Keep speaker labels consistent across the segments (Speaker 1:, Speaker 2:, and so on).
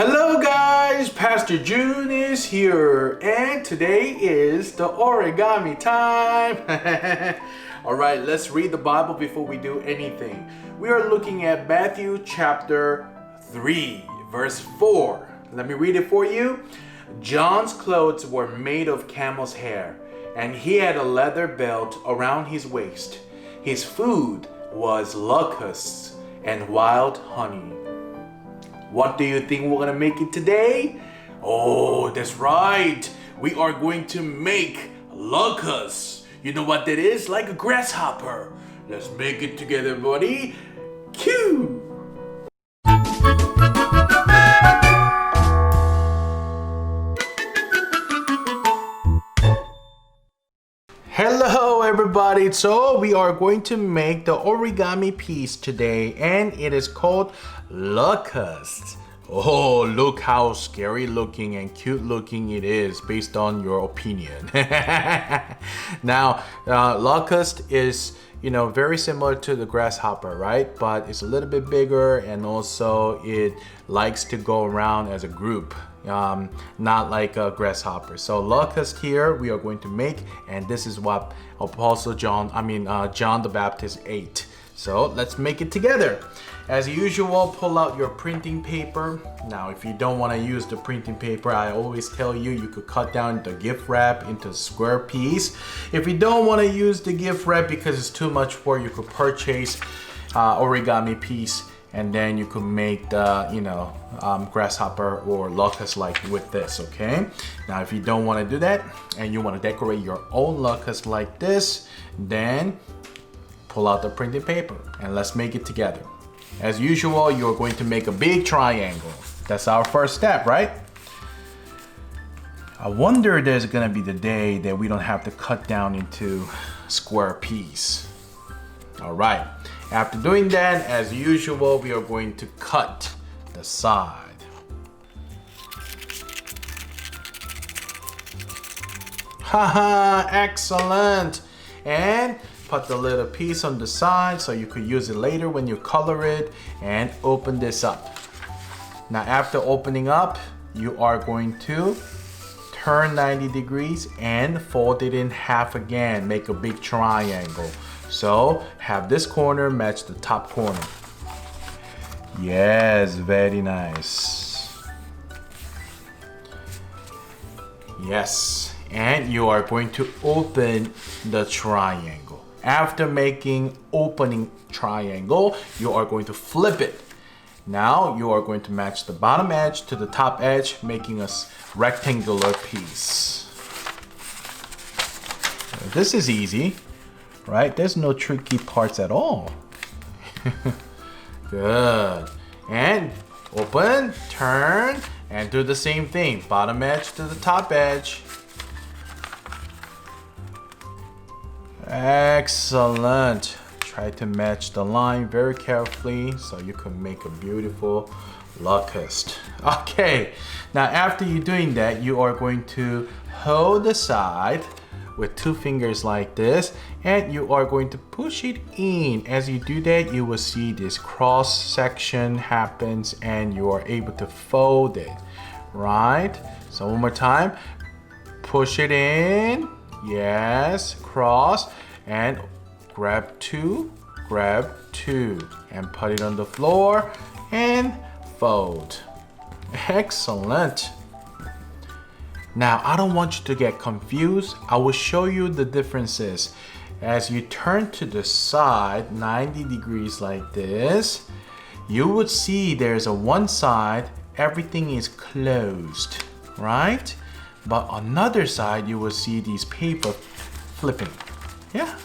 Speaker 1: Hello guys, Pastor Joon is here and today is the origami time. Alright, let's read the Bible before we do anything. We are looking at Matthew chapter 3 verse 4. Let me read it for you. John's clothes were made of camel's hair and he had a leather belt around his waist. His food was locusts and wild honey. What do you think we're gonna make it today? Oh, that's right. We are going to make locusts. You know what that is? Like a grasshopper. Let's make it together, buddy. Cue! Hello everybody, so we are going to make the origami piece today and it is called Lucust. Oh, look how scary looking and cute looking it is based on your opinion. Now, Lucust is, very similar to the grasshopper, right? But it's a little bit bigger and also it likes to go around as a group. Not like a grasshopper. So locust here we are going to make, and this is what John the Baptist ate. So let's make it together. As usual, pull out your printing paper. Now if you don't want to use the printing paper, I always tell you could cut down the gift wrap into a square piece. If you don't want to use the gift wrap because it's too much for you could purchase origami piece, and then you could make the grasshopper or locust like with this. Okay, now if you don't want to do that and you want to decorate your own locust like this, then pull out the printing paper and let's make it together. As usual, you're going to make a big triangle. That's our first step, right? I wonder there's gonna be the day that we don't have to cut down into square piece. All right, after doing that, as usual, we are going to cut the side. Haha, excellent. And put the little piece on the side so you could use it later when you color it, and open this up. Now after opening up, you are going to turn 90 degrees and fold it in half again, make a big triangle. So have this corner match the top corner. Yes, very nice. Yes, and you are going to open the triangle. After making opening triangle, you are going to flip it. Now you are going to match the bottom edge to the top edge, making a rectangular piece. This is easy, right? There's no tricky parts at all. Good. And open, turn, and do the same thing. Bottom edge to the top edge. Excellent. Try to match the line very carefully so you can make a beautiful locust. Okay, now after you're doing that, you are going to hold the side with two fingers like this, and you are going to push it in. As you do that, you will see this cross section happens and you are able to fold it, right? So one more time, push it in. Yes, cross, and grab two, and put it on the floor and fold. Excellent. Now, I don't want you to get confused. I will show you the differences. As you turn to the side 90 degrees like this, you would see there's a one side, everything is closed, right? But on another side, you will see these paper flipping. Yeah.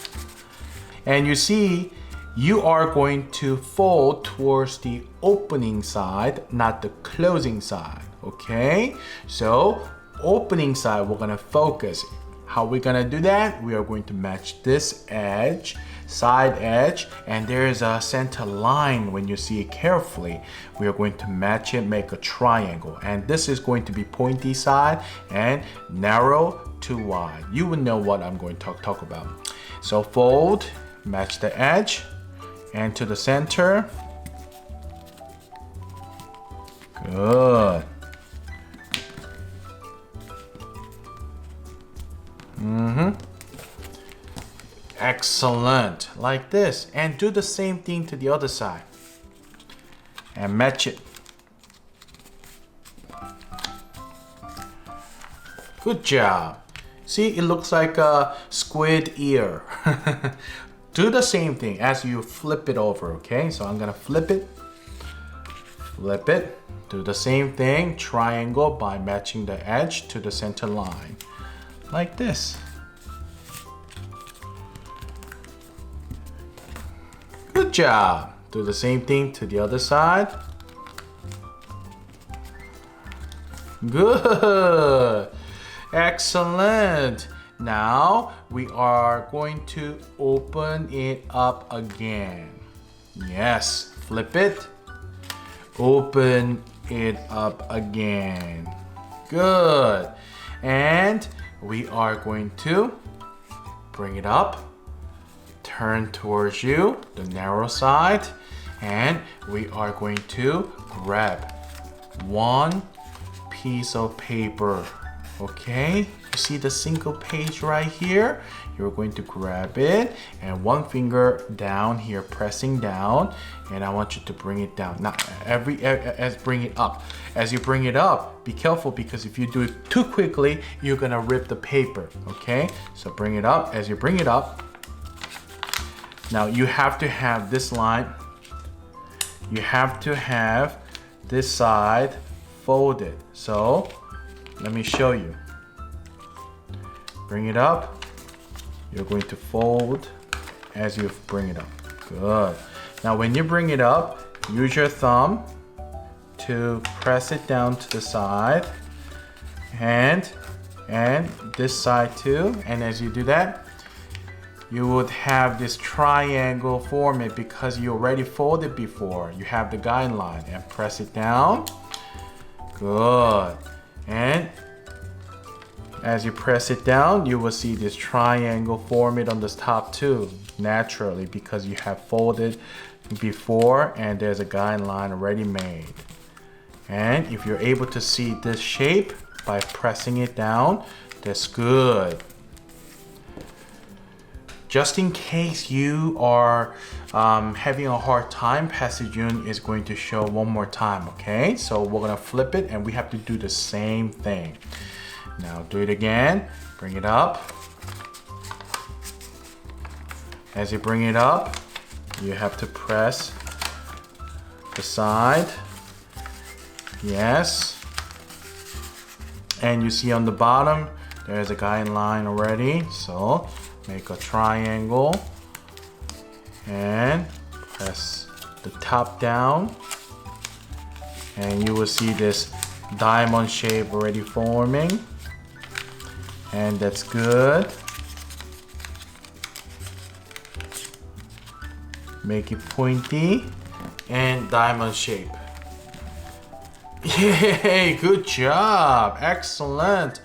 Speaker 1: And you see, you are going to fold towards the opening side, not the closing side. Okay? So, opening side, we're gonna focus. How we're gonna do that? We are going to match this edge, side edge, and there is a center line. When you see it carefully, we are going to match it, make a triangle, and this is going to be pointy side and narrow to wide. You will know what I'm going to talk about. So fold, match the edge and to the center. Good. Excellent. Like this. And do the same thing to the other side. And match it. Good job. See, it looks like a squid ear. Do the same thing as you flip it over, okay? So I'm gonna flip it. Flip it. Do the same thing, triangle, by matching the edge to the center line. Like this. Good job. Do the same thing to the other side. Good. Excellent. Now we are going to open it up again. Yes, flip it. Open it up again. Good. And we are going to bring it up. Turn towards you, the narrow side. And we are going to grab one piece of paper. Okay, you see the single page right here? You're going to grab it and one finger down here, pressing down, and I want you to bring it down. Now, bring it up. As you bring it up, be careful because if you do it too quickly, you're gonna rip the paper, okay? So bring it up. As you bring it up, now you have to have this line, you have to have this side folded. So, let me show you. Bring it up. You're going to fold as you bring it up. Good. Now when you bring it up, use your thumb to press it down to the side and this side too. And as you do that, you would have this triangle form it because you already folded before. You have the guideline and press it down. Good. And as you press it down, you will see this triangle form it on the top too, naturally, because you have folded before and there's a guideline already made. And if you're able to see this shape by pressing it down, that's good. Just in case you are having a hard time, Pastor Joon is going to show one more time, okay? So we're gonna flip it and we have to do the same thing. Now do it again, bring it up. As you bring it up, you have to press the side. Yes. And you see on the bottom, there's a guideline already. So make a triangle and press the top down. And you will see this diamond shape already forming. And that's good. Make it pointy and diamond shape. Yay, good job. Excellent.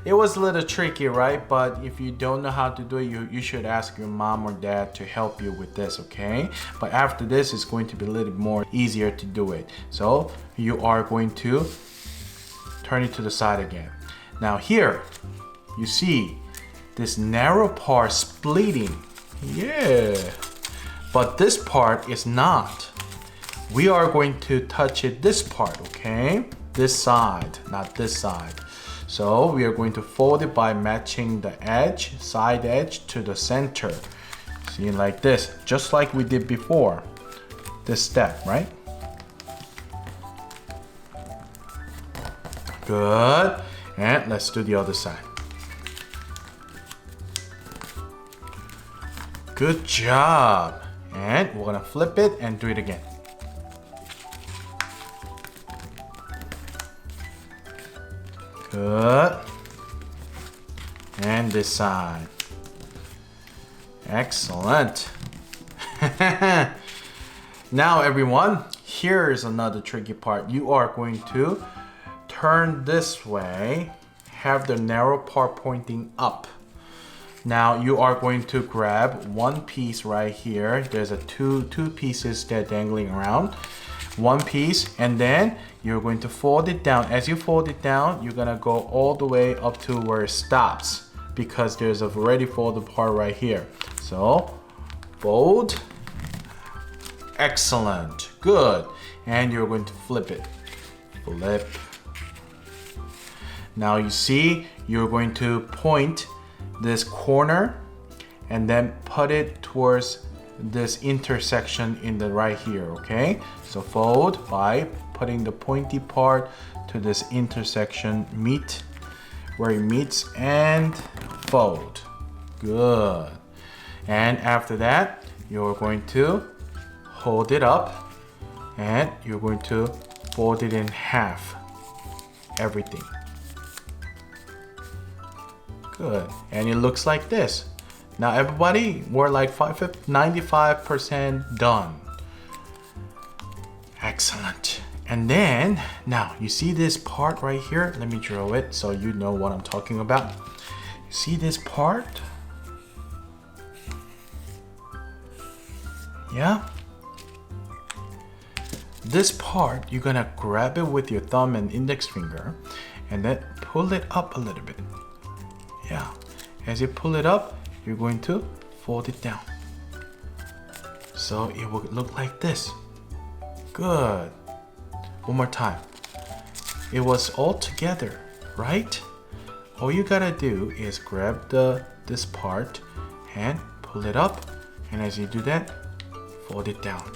Speaker 1: It was a little tricky, right? But if you don't know how to do it, you should ask your mom or dad to help you with this, okay? But after this, it's going to be a little more easier to do it. So you are going to turn it to the side again. Now here, you see this narrow part splitting. Yeah. But this part is not. We are going to touch it this part, okay? This side, not this side. So we are going to fold it by matching the edge, side edge to the center. See, like this, just like we did before. This step, right? Good. And let's do the other side. Good job. And we're gonna flip it and do it again. Good. And this side. Excellent. Now everyone, here is another tricky part. You are going to turn this way, have the narrow part pointing up. Now you are going to grab one piece right here. There's a two pieces that dangling around. One piece, and then you're going to fold it down. As you fold it down, you're gonna go all the way up to where it stops because there's a already folded part right here. So fold. Excellent. Good. And you're going to flip it. Flip. Now you see, you're going to point this corner and then put it towards this intersection in the right here, okay? So fold by putting the pointy part to this intersection, meet where it meets, and fold. Good. And after that, you're going to hold it up and you're going to fold it in half. Everything. Good. And it looks like this. Now everybody, we're like 95% done. Excellent. And then, now you see this part right here? Let me draw it so you know what I'm talking about. You see this part? Yeah? This part, you're gonna grab it with your thumb and index finger and then pull it up a little bit. Yeah. As you pull it up, you're going to fold it down. So it will look like this. Good. One more time. It was all together, right? All you gotta do is grab this part and pull it up. And as you do that, fold it down.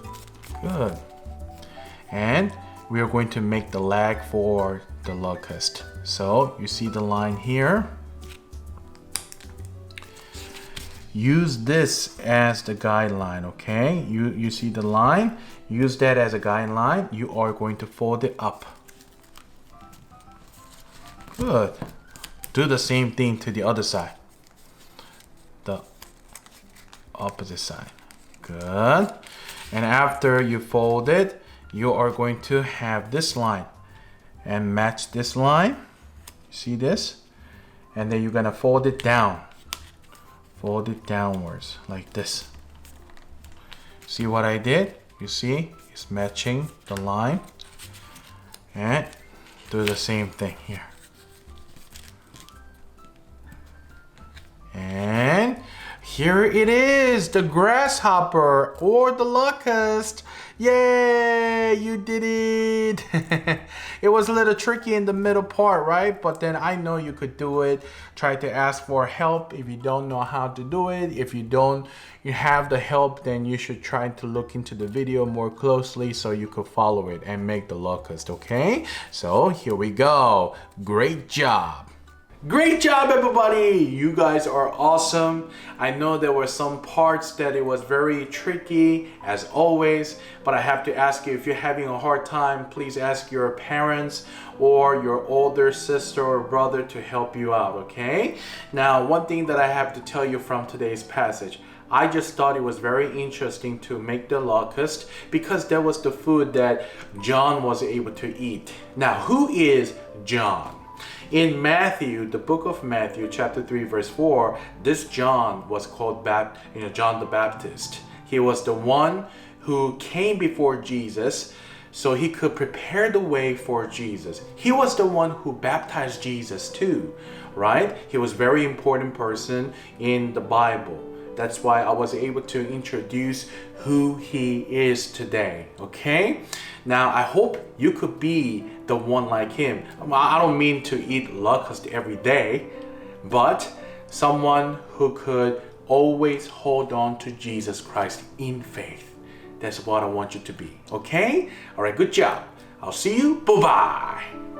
Speaker 1: Good. And we are going to make the leg for the locust. So you see the line here. Use this as the guideline, okay? You see the line, use that as a guideline. You are going to fold it up. Good. Do the same thing to the other side. The opposite side. Good. And after you fold it, you are going to have this line and match this line. See this? And then you're gonna fold it down. Fold it downwards like this. See what I did? You see? It's matching the line. And do the same thing here. And here it is, the grasshopper or the locust. Yay, you did it. It was a little tricky in the middle part, right? But then I know you could do it. Try to ask for help if you don't know how to do it. If you have the help, then you should try to look into the video more closely so you could follow it and make the locust, okay? So here we go. Great job. Great job, everybody! You guys are awesome. I know there were some parts that it was very tricky, as always, but I have to ask you, if you're having a hard time, please ask your parents or your older sister or brother to help you out, okay? Now, one thing that I have to tell you from today's passage, I just thought it was very interesting to make the locust because that was the food that John was able to eat. Now, who is John? In Matthew, the book of Matthew, chapter 3, verse 4, this John was called John the Baptist. He was the one who came before Jesus so he could prepare the way for Jesus. He was the one who baptized Jesus too, right? He was a very important person in the Bible. That's why I was able to introduce who he is today, okay? Now, I hope you could be the one like him. I don't mean to eat locust every day, but someone who could always hold on to Jesus Christ in faith. That's what I want you to be, okay? All right, good job. I'll see you. Bye-bye.